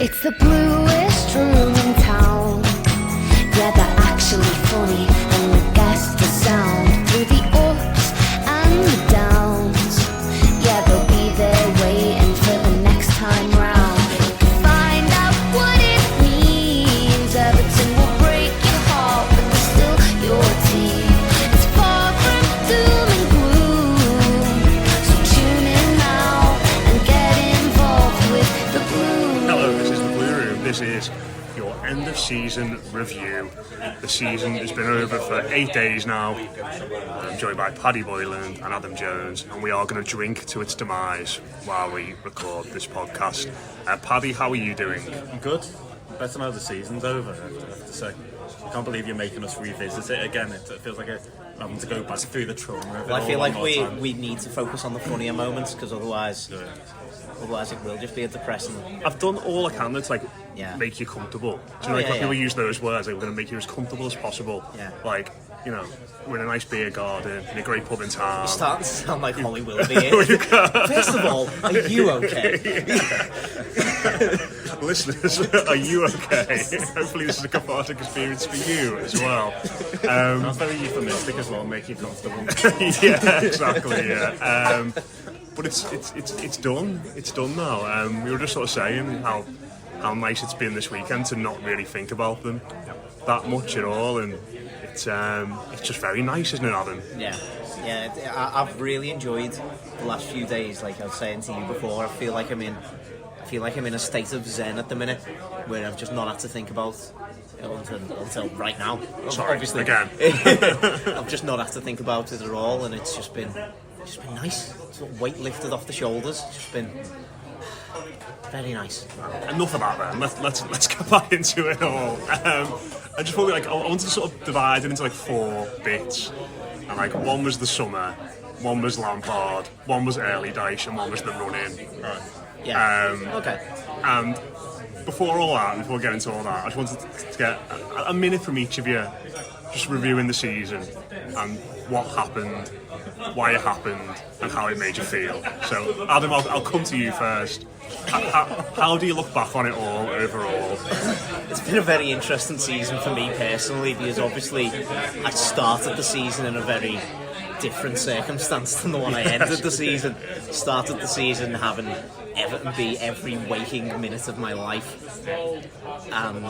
It's the bluest room in town. Yeah, they're actually funny, and the guests are sound. Through the ups and the downs, yeah, they'll be there waiting for the next time round. To find out what it means, Everton will break your heart, but they're still your team. It's far from doom and gloom, so tune in now and get involved with the Blue. Hello, this is the Blue Room. This is your end of season review. The season has been over for 8 days now. I'm joined by Paddy Boyland and Adam Jones, and we are going to drink to its demise while we record this podcast. Paddy, how are you doing? I'm good. Better now the season's over, I have to say. I can't believe you're making us revisit it again. It feels like I'm having to go back through the trauma of it. Well, I feel like time. we need to focus on the funnier moments, because otherwise it will just be a depressing. I've done all I can to make you comfortable. Do you know, people use those words, like, we're going to make you as comfortable as possible. Yeah. Like, you know, we're in a nice beer garden, in a great pub in town. You're starting to sound like Holly Willoughby here. First of all, are you okay? Listeners, are you okay? Hopefully this is a cathartic experience for you as well. That's very euphemistic as well, make you comfortable. Yeah, exactly, yeah. But it's done. It's done now. We were just sort of saying how nice it's been this weekend to not really think about them that much at all, and it's just very nice, isn't it, Adam? Yeah. I've really enjoyed the last few days. Like I was saying to you before, I feel like I'm in a state of zen at the minute, where I've just not had to think about until right now. Sorry, obviously. Again. I've just not had to think about it at all, and it's just been nice. Sort of weight lifted off the shoulders. It's just been very nice. Enough about that. Let's get back into it all. I just thought I wanted to sort of divide it into 4 bits, and one was the summer, one was Lampard, one was early dice, and one was the run-in. Right. Yeah. Okay. And before we get into all that, I just wanted to get a minute from each of you, just reviewing the season and what happened, why it happened, and how it made you feel. So, Adam, I'll come to you first. How do you look back on it all overall? It's been a very interesting season for me personally, because obviously I started the season in a very different circumstance than the one I ended the season. Started the season having Everton be every waking minute of my life, and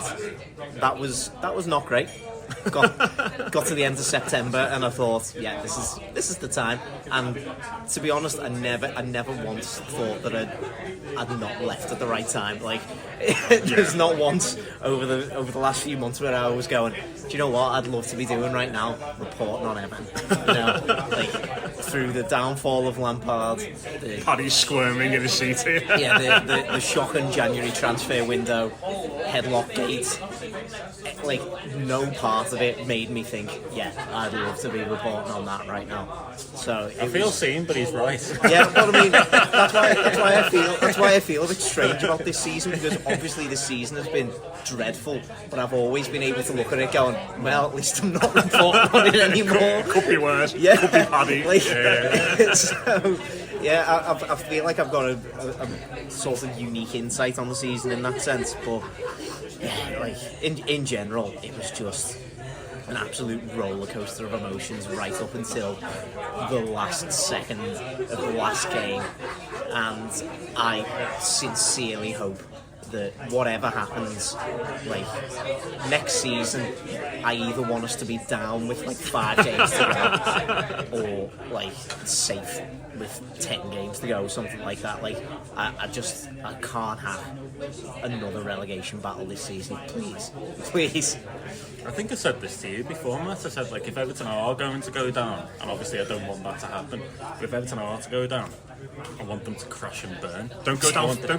that was not great. Got to the end of September and I thought, yeah, this is the time. And to be honest, I never once thought that I'd not left at the right time. Like, there's not once over the last few months where I was going, do you know what I'd love to be doing right now? Reporting on Everton. You know, like, through the downfall of Lampard, Paddy's squirming in his seat here. Yeah, the shocking January transfer window, headlock gate. Like, no part of it made me think, yeah, I'd love to be reporting on that right now. So I feel seen, but he's right. Yeah, but I mean, that's why I feel a bit strange about this season, because obviously this season has been dreadful, but I've always been able to look at it going, well, at least I'm not reporting on it anymore. Could be worse. Yeah. Could be Paddy. Like, so, yeah, I feel like I've got a sort of unique insight on the season in that sense, but yeah, like in general, it was just an absolute roller coaster of emotions right up until the last second of the last game, and I sincerely hope that whatever happens, like, next season, I either want us to be down with 5 games to go, or safe with 10 games to go, something like that. Like, I can't have another relegation battle this season. Please. I think I said this to you before, Matt. I said, if Everton are going to go down, and obviously I don't want that to happen, but if Everton are to go down, I want them to crash and burn. Don't go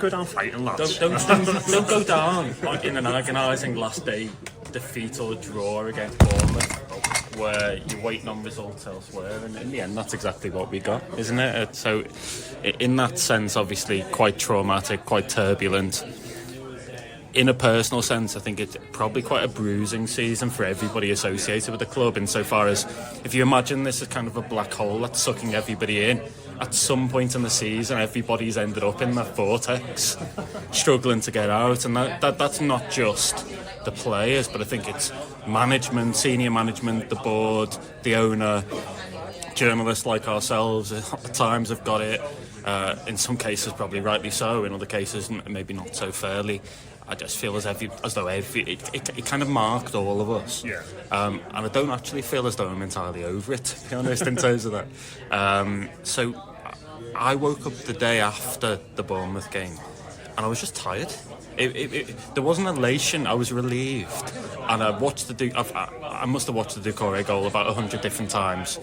down fighting, lads. Don't go down in an agonising last day defeat or draw against Bournemouth, where you're waiting on results elsewhere, and in the end that's exactly what we got, isn't it? So in that sense, obviously quite traumatic, quite turbulent. in a personal sense, I think it's probably quite a bruising season for everybody associated with the club, insofar as if you imagine this as kind of a black hole that's sucking everybody in, at some point in the season everybody's ended up in that vortex struggling to get out, and that's not just the players, but I think it's management, senior management, the board, the owner, journalists like ourselves at times have got it, in some cases probably rightly so, in other cases maybe not so fairly. I just feel as though it kind of marked all of us. Yeah. And I don't actually feel as though I'm entirely over it, to be honest, in terms of that. So I woke up the day after the Bournemouth game and I was just tired. There wasn't elation, I was relieved. And I watched I must have watched the Doucouré goal about 100 different times.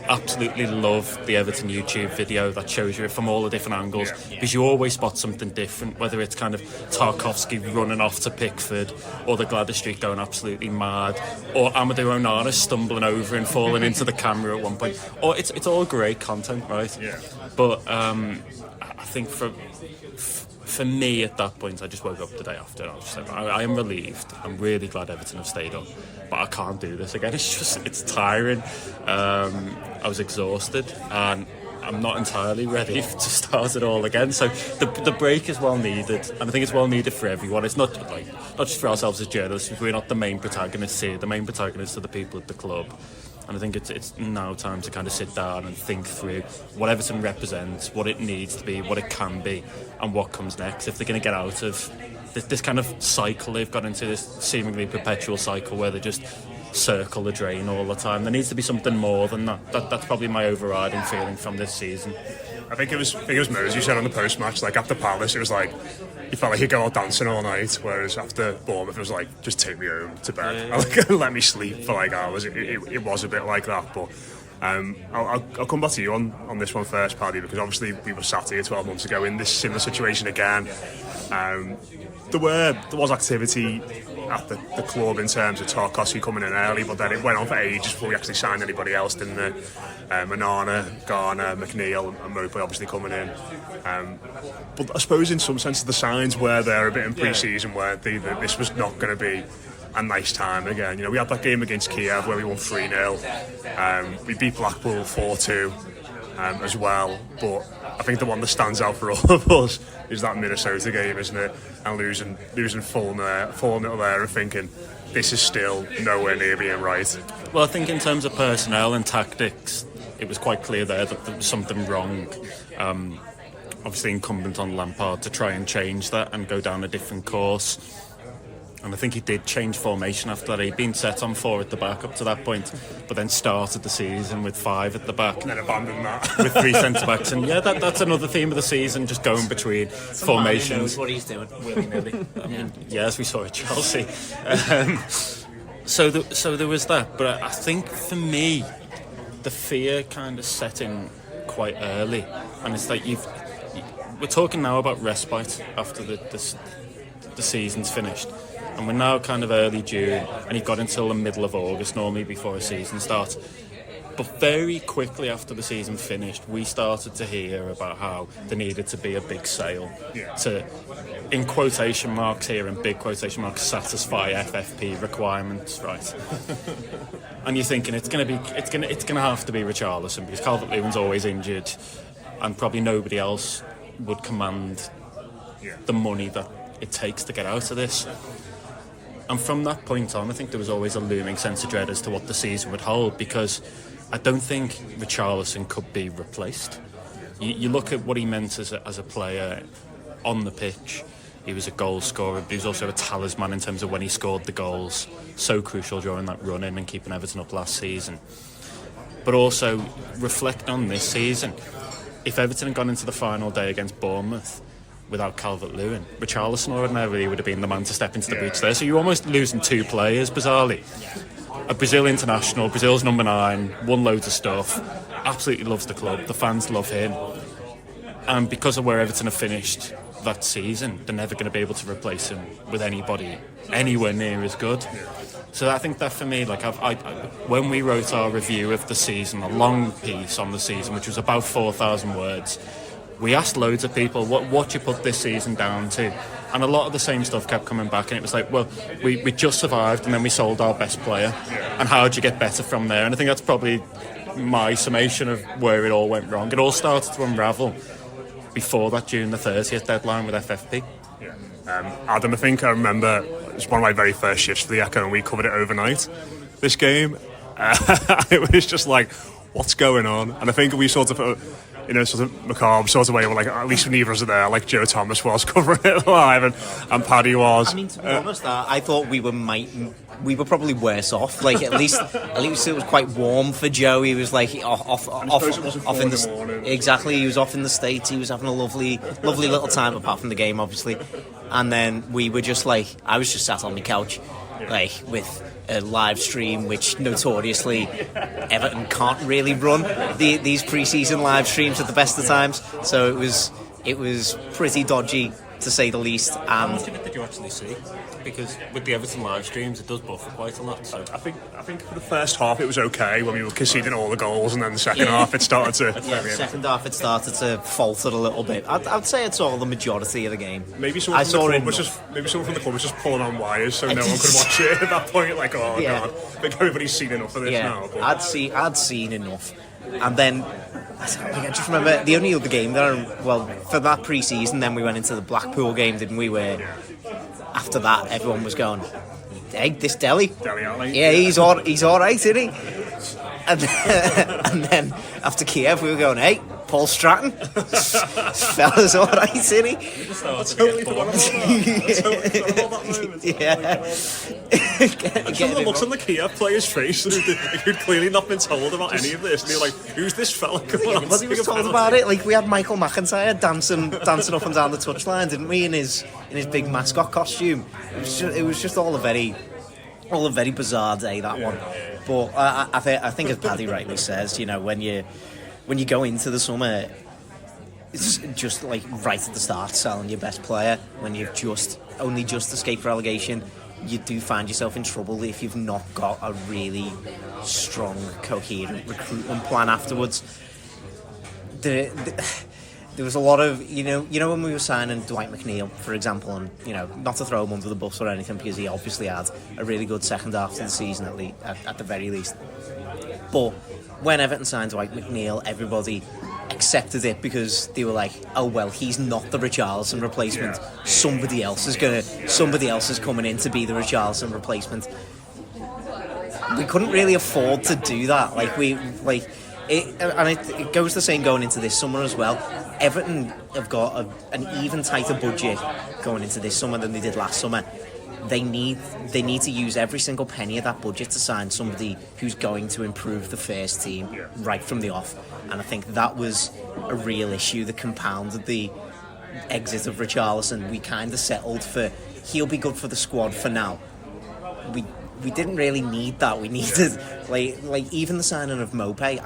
Absolutely love the Everton YouTube video that shows you it from all the different angles, because you always spot something different, whether it's kind of Tarkovsky running off to Pickford, or the Gladys Street going absolutely mad, or Amadou Onana stumbling over and falling into the camera at one point. Or it's all great content, right? Yeah. But I think for me at that point, I just woke up the day after and I was just like, I am relieved. I'm really glad Everton have stayed up, but I can't do this again. It's tiring. I was exhausted and I'm not entirely ready to start it all again. So the break is well needed, and I think it's well needed for everyone. It's not just for ourselves as journalists. We're not the main protagonists here. The main protagonists are the people at the club. And I think it's now time to kind of sit down and think through what Everton represents, what it needs to be, what it can be, and what comes next. If they're going to get out of this kind of cycle they've got into, this seemingly perpetual cycle where they just circle the drain all the time, there needs to be something more than that. That's probably my overriding feeling from this season. I think it was Mose, you said on the post-match, like after Palace, it was like, you felt like you'd go out dancing all night, whereas after Bournemouth, it was like, just take me home to bed. Like, let me sleep for like hours. It was a bit like that, but I'll come back to you on this one first, Paddy, because obviously we were sat here 12 months ago in this similar situation again. There was activity at the club in terms of Tarkovsky coming in early, but then it went on for ages before we actually signed anybody else, didn't it? Onana, Garner, McNeil and Mopey obviously coming in. But I suppose in some sense the signs were there a bit in pre-season where this was not going to be a nice time again. You know, we had that game against Kiev where we won 3-0. We beat Blackpool 4-2 as well, but I think the one that stands out for all of us is that Minnesota game, isn't it? And losing 4-0 there and thinking this is still nowhere near being right. Well, I think in terms of personnel and tactics, it was quite clear there that there was something wrong. Obviously incumbent on Lampard to try and change that and go down a different course. And I think he did change formation after that. He'd been set on 4 at the back up to that point, but then started the season with 5 at the back. And then abandoned that. With 3 centre-backs. And yeah, that's another theme of the season, just going between formations. Knows what he's doing, willy-nilly. I mean, as we saw at Chelsea. So there was that. But I think for me, the fear kind of set in quite early. And it's like we're talking now about respite after the season's finished. And we're now kind of early June, and you've got until the middle of August normally before a season starts. But very quickly after the season finished, we started to hear about how there needed to be a big sale to, in quotation marks here, and big quotation marks, satisfy FFP requirements, right? And you're thinking it's gonna have to be Richarlison, because Calvert-Lewin's always injured, and probably nobody else would command the money that it takes to get out of this. And from that point on, I think there was always a looming sense of dread as to what the season would hold, because I don't think Richarlison could be replaced. You look at what he meant as a player on the pitch. He was a goal scorer, but he was also a talisman in terms of when he scored the goals. So crucial during that run-in and keeping Everton up last season. But also, reflect on this season. If Everton had gone into the final day against Bournemouth without Calvert-Lewin, Richarlison ordinarily would have been the man to step into the breach there. So you're almost losing 2 players, bizarrely. A Brazil international, Brazil's number 9, won loads of stuff, absolutely loves the club, the fans love him. And because of where Everton have finished that season, they're never going to be able to replace him with anybody anywhere near as good. So I think that for me, like when we wrote our review of the season, a long piece on the season, which was about 4,000 words, we asked loads of people, what you put this season down to? And a lot of the same stuff kept coming back, and it was like, well, we just survived, and then we sold our best player. And how do you get better from there? And I think that's probably my summation of where it all went wrong. It all started to unravel before that June the 30th deadline with FFP. Adam, I remember it was one of my very first shifts for the Echo, and we covered it overnight, this game. It was just like, what's going on? And I think we sort of, sort of macabre sort of way, where like at least neither of us are there, like Joe Thomas was covering it live, and Paddy was. I mean, to be honest, I thought we were probably worse off. Like at least it was quite warm for Joe. He was like off in the morning. Exactly. He was off in the States. He was having a lovely little time apart from the game, obviously. And then we were just like, I was just sat on my couch, like with a live stream, which notoriously Everton can't really run these pre-season live streams at the best of times. So it was pretty dodgy, to say the least. How much of it did you actually see? Because with the Everton live streams, it does buffer quite a lot. So I think for the first half it was okay when we were conceding all the goals, and then the second half it started to. The second half it started to falter a little bit. I'd say it's all the majority of the game. Maybe someone from the club was just pulling on wires so no one could watch it at that point. Like, oh god, I think everybody's seen enough of this now. But I'd seen enough, and then I just remember the only other game for that pre-season. Then we went into the Blackpool game, didn't we? Where after that everyone was going, hey, this Dele Alli. Yeah, he's all right, isn't he? And then after Kiev we were going, hey, Paul Stratton, fella's all right, isn't he? Totally forgot about that. Yeah. Some of the looks on the Kiev player's face who'd clearly not been told about any of this, and you're like, who's this fella coming on? But he was told about it. Like, we had Michael McIntyre dancing up and down the touchline, didn't we? In his big mascot costume. It was just all a very bizarre day, that one. But I think as Paddy rightly says, when you go into the summer, it's just like right at the start selling your best player when you've only just escaped relegation. You do find yourself in trouble if you've not got a really strong, coherent recruitment plan afterwards. There was a lot of, when we were signing Dwight McNeil, for example, and, not to throw him under the bus or anything, because he obviously had a really good second half of the season, at the very least. But when Everton signed Dwight McNeil, everybody accepted it because they were like, oh well, he's not the Richarlison replacement. Somebody else is coming in to be the Richarlison replacement. We couldn't really afford to do that. It goes the same going into this summer as well. Everton have got an even tighter budget going into this summer than they did last summer. They need to use every single penny of that budget to sign somebody who's going to improve the first team right from the off. And I think that was a real issue that compounded the exit of Richarlison. We kind of settled for, he'll be good for the squad for now. We didn't really need that. We needed like even the signing of Mopé.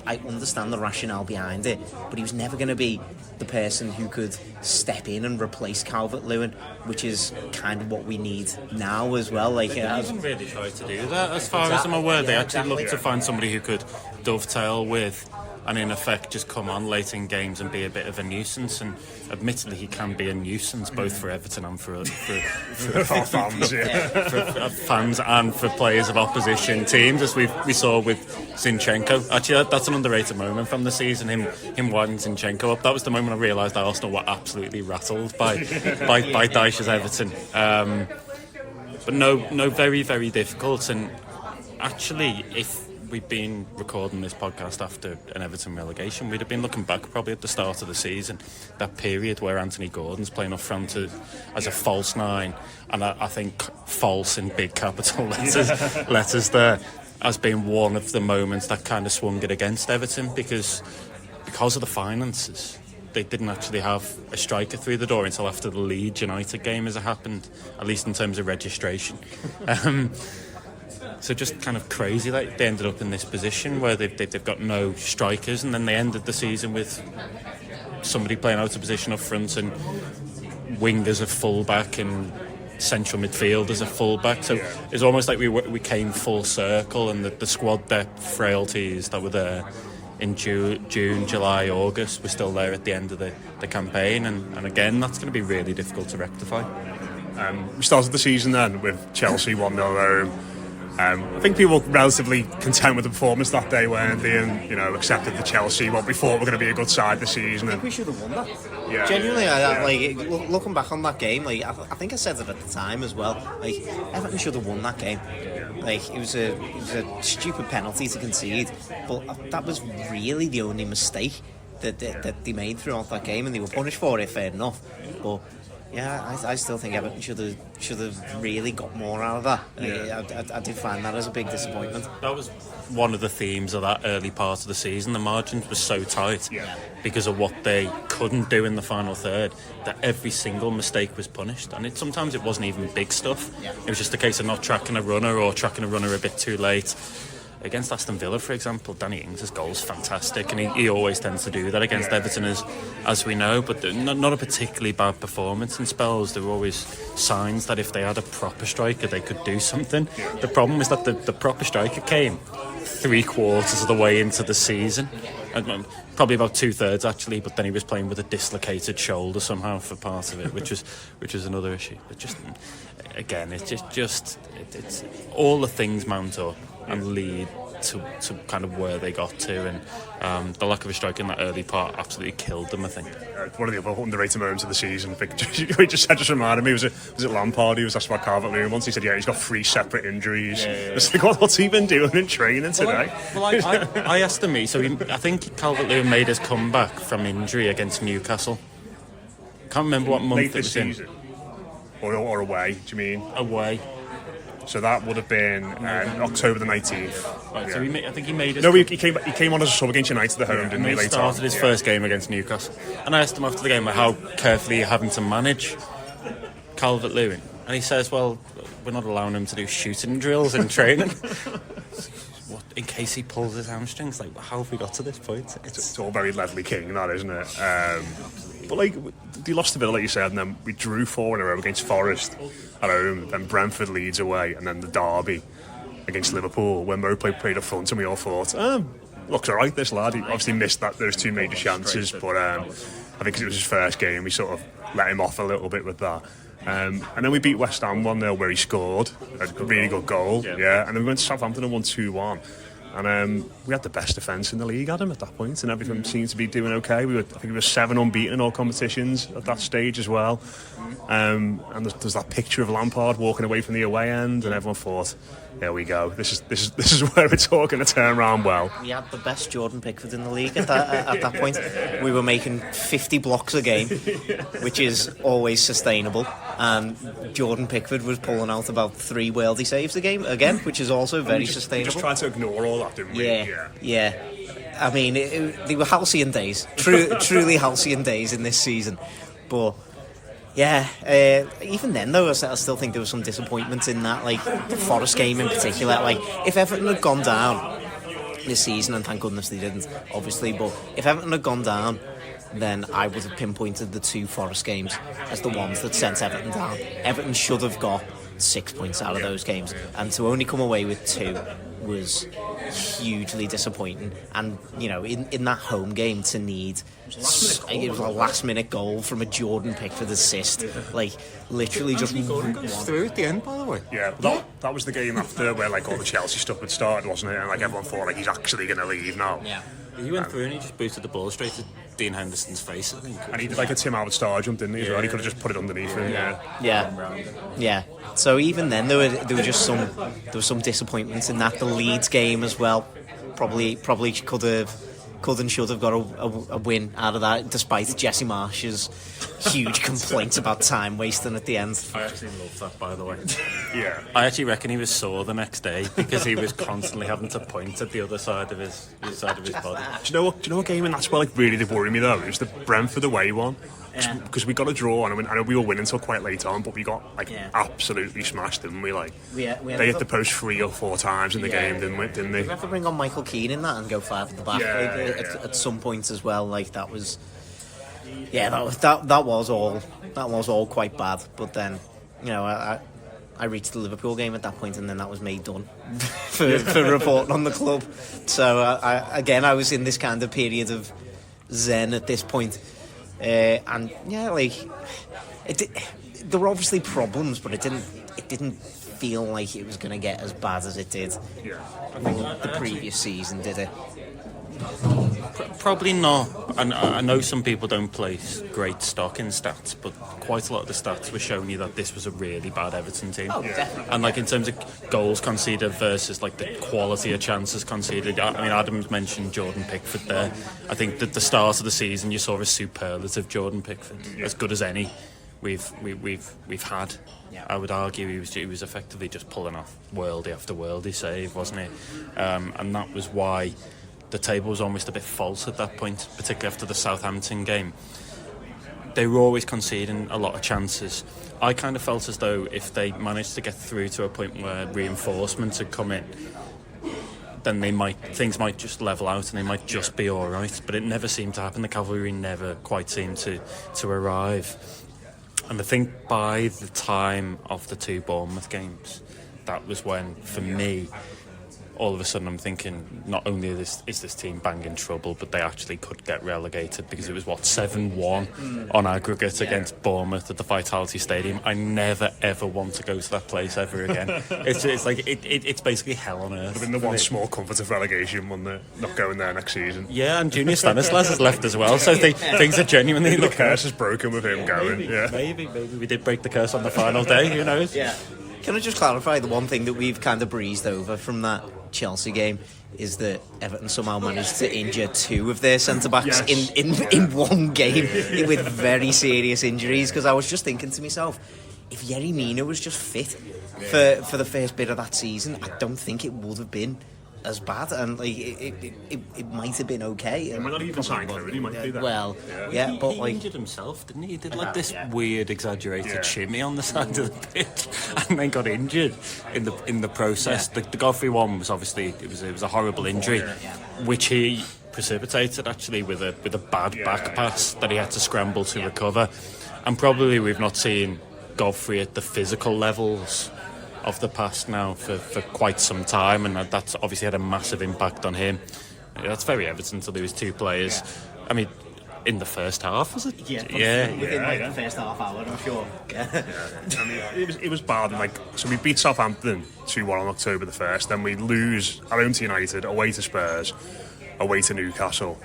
I understand the rationale behind it, but he was never going to be the person who could step in and replace Calvert-Lewin, which is kind of what we need now as well. They didn't really try to do that, as far as I'm aware. They actually looked to find somebody who could dovetail with, and in effect just come on late in games and be a bit of a nuisance. And admittedly, he can be a nuisance both for Everton and for fans, for fans and for players of opposition teams, as we saw with Zinchenko. Actually, that's an underrated moment from the season. Him winding Zinchenko up. That was the moment I realised Arsenal were absolutely rattled by Dyche's Everton. But no, very, very difficult. And actually, if we'd been recording this podcast after an Everton relegation, we'd have been looking back probably at the start of the season, that period where Anthony Gordon's playing up front as a false nine, and I think false in big capital letters there, has been one of the moments that kind of swung it against Everton, because of the finances. They didn't actually have a striker through the door until after the Leeds United game, as it happened, at least in terms of registration. So just kind of crazy, like they ended up in this position where they've got no strikers, and then they ended the season with somebody playing out of position up front and wingers of fullback and central midfield as a fullback. So it's almost like we came full circle, and the squad depth frailties that were there in June, July, August. We're still there at the end of the campaign, and again, that's going to be really difficult to rectify. We started the season then with Chelsea 1-0 at home. I think people were relatively content with the performance that day, weren't they? And accepted the Chelsea what we thought were going to be a good side this season. I think we should have won that. Yeah, Genuinely, looking back on that game, I think I said it at the time as well. Like, Everton should have won that game. Like, it was a stupid penalty to concede, but that was really the only mistake that they made throughout that game, and they were punished for it. Fair enough, but. Yeah, I still think Everton should have really got more out of that. Yeah. I did find that as a big disappointment. That was one of the themes of that early part of the season. The margins were so tight because of what they couldn't do in the final third, that every single mistake was punished. And sometimes it wasn't even big stuff. Yeah. It was just a case of not tracking a runner or tracking a runner a bit too late. Against Aston Villa, for example, Danny Ings' goal's fantastic, and he always tends to do that against Everton, as we know, but not a particularly bad performance in spells. There were always signs that if they had a proper striker, they could do something. The problem is that the proper striker came 3/4 of the way into the season, probably about 2/3 actually, but then he was playing with a dislocated shoulder somehow for part of it, which was another issue. But just again, it's all the things mount up and lead to kind of where they got to, and the lack of a strike in that early part absolutely killed them, I think. One of the other underrated moments of the season, we just reminded me, was it Lampard who was asked about Calvert-Lewin once? He said, he's got 3 separate injuries. It's like, what's he been doing in training today? I asked him, I think Calvert-Lewin made his comeback from injury against Newcastle. Can't remember what month it was season. In. Or away, do you mean? Away. So that would have been October the 19th. Right, so I think he made his... No, he came on as a sub against United at home, didn't he? He started his first game against Newcastle. And I asked him after the game how carefully you're having to manage Calvert-Lewin. And he says, well, we're not allowing him to do shooting drills in training. What, in case he pulls his hamstrings? Like, how have we got to this point? It's all very Ledley King, that, isn't it? But they lost to Villa, like you said, and then we drew 4 in a row against Forest at home, then Brentford, Leeds away, and then the derby against Liverpool when Mo played up front, and we all thought, looks alright, this lad. He obviously missed those 2 major chances, but I think because it was his first game, we sort of let him off a little bit with that. And then we beat West Ham 1-0 where he scored a really good goal, and then we went to Southampton and won 2-1. And we had the best defence in the league, Adam, at that point, and everything seemed to be doing okay. I think we were 7 unbeaten in all competitions at that stage as well. And there's that picture of Lampard walking away from the away end, and everyone thought, there we go. This is where it's all going to turn around well. We had the best Jordan Pickford in the league at that point. We were making 50 blocks a game, which is always sustainable. And Jordan Pickford was pulling out about 3 worldy saves a game again, which is also very sustainable. We just tried to ignore all that, didn't we? Yeah. I mean, they were halcyon days, truly halcyon days in this season. But yeah, even then though, I still think there was some disappointment in that, like the Forest game in particular. Like, if Everton had gone down this season, and thank goodness they didn't, obviously, but if Everton had gone down, then I would have pinpointed the 2 Forest games as the ones that sent Everton down. Everton should have got 6 points out of those games, and to only come away with 2 was hugely disappointing. And in that home game, to need it was a last minute goal from a Jordan Pickford assist, like literally just through at the end, by the way. That was the game after where all the Chelsea stuff had started, wasn't it? And everyone thought he's actually going to leave now. He went through and he just booted the ball straight to Dean Henderson's face, I think. And he did a Tim Howard star jump, didn't he? As well? He could have just put it underneath him. Yeah. So even then, there was some disappointments in that. The Leeds game as well, probably could and should have got a win out of that, despite Jesse Marsh's huge complaints about time wasting at the end. I actually love that, by the way. Yeah. I actually reckon he was sore the next day because he was constantly having to point at the other side of his body. Do you know what game in that's where really did worry me though? It was the Brentford away one. Because we got a draw, and I know we were winning until quite late on, but we got absolutely smashed, didn't we? They hit the post 3 or 4 times in the game, didn't they? Did we have to bring on Michael Keane in that and go 5 at the back at some point as well? That was that was all quite bad. But then I I reached the Liverpool game at that point, and then that was me done for reporting on the club. So I was in this kind of period of zen at this point. And yeah, like there were obviously problems, but it didn't feel like it was going to get as bad as it did. Yeah, The previous season, did it? Probably not. I know some people don't place great stock in stats, but quite a lot of the stats were showing you that this was a really bad Everton team. Oh, definitely. And like in terms of goals conceded versus like the quality of chances conceded, I mean, Adam's mentioned Jordan Pickford there. I think that the start of the season you saw a superlative Jordan Pickford, as good as any we've had. Yeah. I would argue he was effectively just pulling off worldie after worldie save, wasn't he? And that was why the table was almost a bit false at that point, particularly after the Southampton game. They were always conceding a lot of chances. I kind of felt as though if they managed to get through to a point where reinforcements had come in, then things might just level out and they might just be all right. But it never seemed to happen. The cavalry never quite seemed to arrive. And I think by the time of the 2 Bournemouth games, that was when, for me, all of a sudden I'm thinking, not only is this team banging trouble, but they actually could get relegated, because it was 7-1 on aggregate against Bournemouth at the Vitality Stadium. I never ever want to go to that place ever again. it's like it's basically hell on earth. Would have been the one small comfort of relegation, wouldn't it? Not going there next season. Yeah, and Junior Stanislas has left as well, so things are genuinely The curse is broken with him going. Yeah. Maybe we did break the curse on the final day. Who knows? Yeah. Can I just clarify, the one thing that we've kind of breezed over from that Chelsea game is that Everton somehow managed to injure 2 of their centre-backs in one game with very serious injuries, because I was just thinking to myself, if Yerry Mina was just fit for the first bit of that season, I don't think it would have been as bad, and like it might have been okay. He might not even sign Cody, he might do that. Well, but he like injured himself, didn't he? He did like this weird, exaggerated shimmy on the side of the pitch, and then got injured in the process. The Godfrey one was obviously it was a horrible injury, which he precipitated actually with a bad back pass that he had to scramble to recover, and probably we've not seen Godfrey at the physical levels of the past now for quite some time, and that's obviously had a massive impact on him. That's very Everton to lose 2 players. I mean, in the first half, was it? Within the first half hour, I'm sure. I mean, it was bad. Like, so we beat Southampton 2-1 on October the 1st, then we lose at home to United, away to Spurs, away to Newcastle,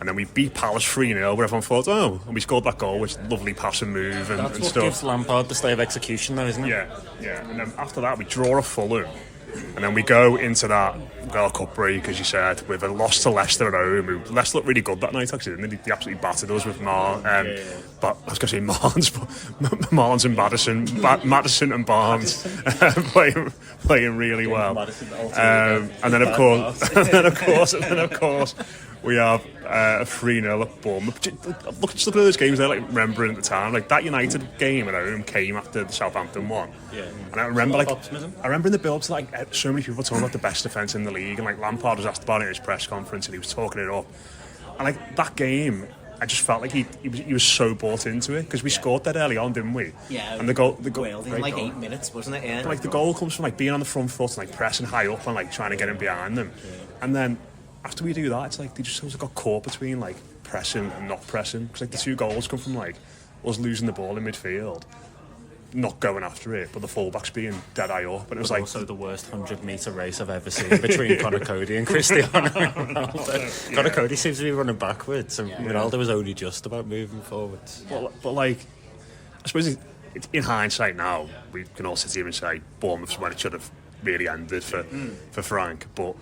and then we beat Palace 3-0, where everyone thought, and we scored that goal, which lovely pass and move and That's what stuff. gives Lampard the stay of execution, though, isn't it? Yeah. And then after that, we draw a Fulham, and then we go into that World Cup break, as you said, with a loss to Leicester at home. Leicester looked really good that night, actually, didn't they? They absolutely battered us with but I was going to say Marnes, but Marnes and Maddison and Barnes playing really well. And then of course, we have a 3-0 at Bournemouth. Just look at those games there, like remembering at the time, like that United game at home came after the Southampton one. Yeah. And I remember in the build to like so many people talking about the best defence in the league, and like Lampard was asked about it at his press conference, and he was talking it up. And like that game, I just felt like he was so bought into it, because we scored that early on, didn't we? Yeah. And the goal in like 8 minutes, wasn't it? Yeah. But, like the goal comes from like being on the front foot and like pressing high up and like trying to get him behind them, and then after we do that, it's like they just sort of got caught between like pressing and not pressing, because like the 2 goals come from like us losing the ball in midfield, not going after it, but the fullbacks being dead eye up, and it was like also the worst 100-metre race I've ever seen between Conor Cody and Cristiano Ronaldo. Conor Cody seems to be running backwards, and Ronaldo was only just about moving forwards. But like, I suppose it's in hindsight now, we can all sit here and say Bournemouth's when it should have really ended for Frank, but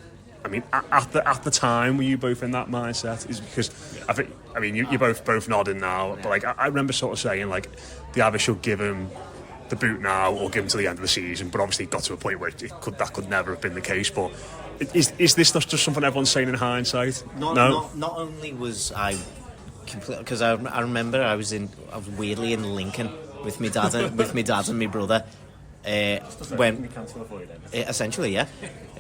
I mean, at the time, were you both in that mindset? Is because I mean, you're both nodding now, but like I remember sort of saying like, they either should give him the boot now or give him to the end of the season. But obviously, it got to a point where that could never have been the case. But is this just something everyone's saying in hindsight? No. Not only was I completely, because I remember I was weirdly in Lincoln with my dad and my brother. When essentially, yeah.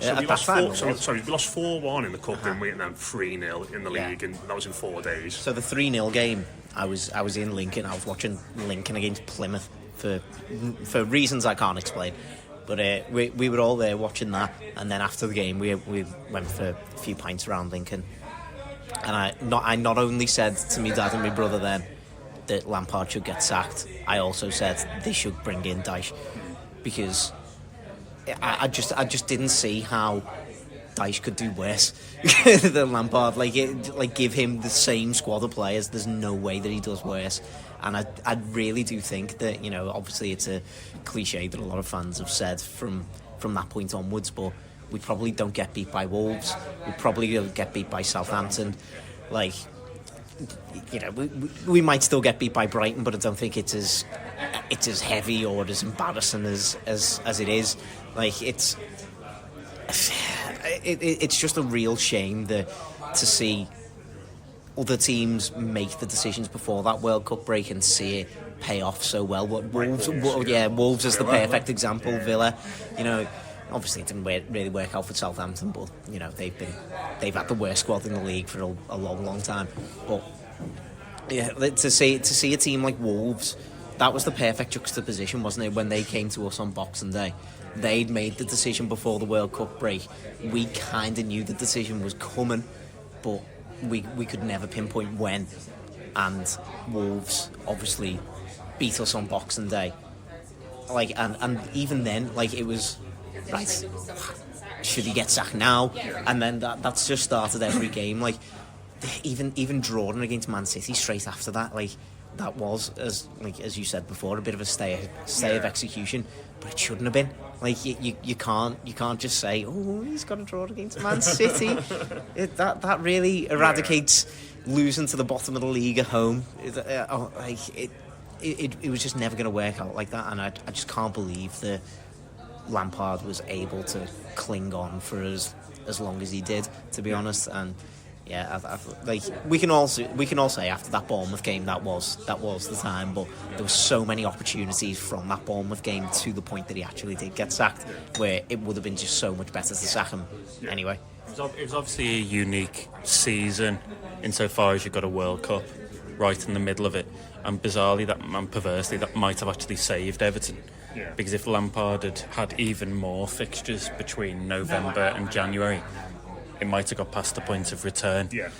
So we lost 4-1 in the cup, didn't we? And then 3-0 in the league, and that was in 4 days. So the 3-0 game, I was in Lincoln. I was watching Lincoln against Plymouth for reasons I can't explain. But we were all there watching that, and then after the game we went for a few pints around Lincoln, and I not only said to me dad and my brother then that Lampard should get sacked, I also said they should bring in Dyche, because I just didn't see how Dyche could do worse than Lampard. Like give him the same squad of players. There's no way that he does worse. And I really do think that, you know, obviously it's a cliche that a lot of fans have said from that point onwards, but we probably don't get beat by Wolves. We probably don't get beat by Southampton. Like, you know, we might still get beat by Brighton, but I don't think it's as heavy or as embarrassing as it is. Like, it's just a real shame to see other teams make the decisions before that World Cup break and see it pay off so well. Wolves is the perfect example. Villa, you know, obviously it didn't really work out for Southampton, but you know they've had the worst squad in the league for a long time. But yeah, to see a team like Wolves, that was the perfect juxtaposition, wasn't it? When they came to us on Boxing Day, they'd made the decision before the World Cup break. We kind of knew the decision was coming, but we could never pinpoint when. And Wolves obviously beat us on Boxing Day. Like, and even then, like, it was right. Should he get sacked now? And then that's just started every game. Like, even drawing against Man City straight after that, like, that was, as you said before, a bit of a stay of execution, but it shouldn't have been. Like, you can't just say, oh, he's got a draw against Man City. That really eradicates losing to the bottom of the league at home. It was just never going to work out like that, and I just can't believe that Lampard was able to cling on for as long as he did, to be honest. And yeah, like we can all say after that Bournemouth game that was the time, but there were so many opportunities from that Bournemouth game to the point that he actually did get sacked, where it would have been just so much better to sack him anyway. It was obviously a unique season insofar as you got a World Cup right in the middle of it, and bizarrely perversely that might have actually saved Everton. Yeah. Because if Lampard had even more fixtures between November and January, it might have got past the point of return. Yeah.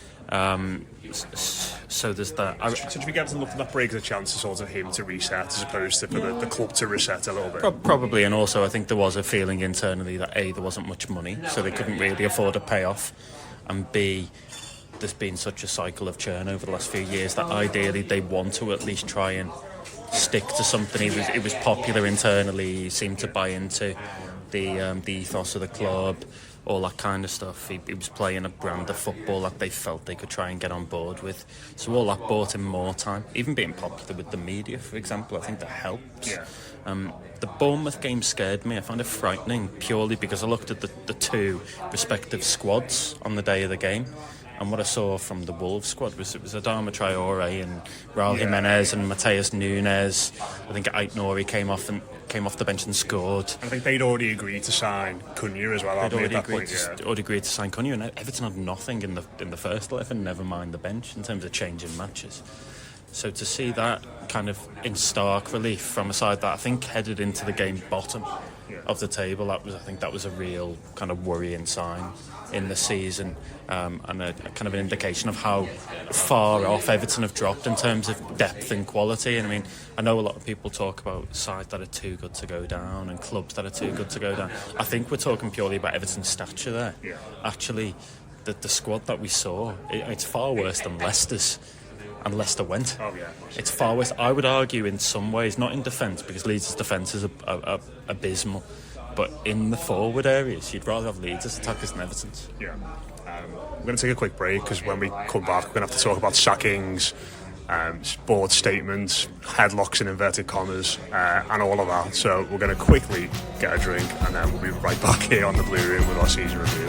So there's that. So do we get to look at that break as a chance to sort of him to reset as opposed to for the club to reset a little bit? Probably, and also I think there was a feeling internally that A, there wasn't much money, so they couldn't really afford a payoff, and B, there's been such a cycle of churn over the last few years that ideally they want to at least try and stick to something. It was popular internally. He seemed to buy into the ethos of the club, all that kind of stuff. He was playing a brand of football that they felt they could try and get on board with. So all that bought him more time. Even being popular with the media, for example, I think that helps. Yeah. The Bournemouth game scared me. I found it frightening purely because I looked at the two respective squads on the day of the game. And what I saw from the Wolves squad was it was Adama Traore and Raul Jimenez and Mateus Nunes. I think Ait-Nouri came off the bench and scored. I think they'd already agreed to sign Cunha as well. They'd already agreed to sign Cunha, and Everton had nothing in the first 11, never mind the bench, in terms of changing matches. So to see that kind of in stark relief from a side that I think headed into the game bottom of the table, I think that was a real kind of worrying sign in the season, and a kind of an indication of how far off Everton have dropped in terms of depth and quality. And I mean, I know a lot of people talk about sides that are too good to go down and clubs that are too good to go down. I think we're talking purely about Everton's stature there. Yeah. Actually, the squad that we saw, it's far worse than Leicester's. And Leicester went. Oh yeah, it's far worse. I would argue in some ways, not in defence, because Leeds' defence is abysmal, but in the forward areas, you'd rather have Leeds' attackers than Everton's. Yeah. We're going to take a quick break because when we come back, we're going to have to talk about sackings, board statements, headlocks in inverted commas, and all of that. So we're going to quickly get a drink, and then we'll be right back here on the Blue Room with our season review.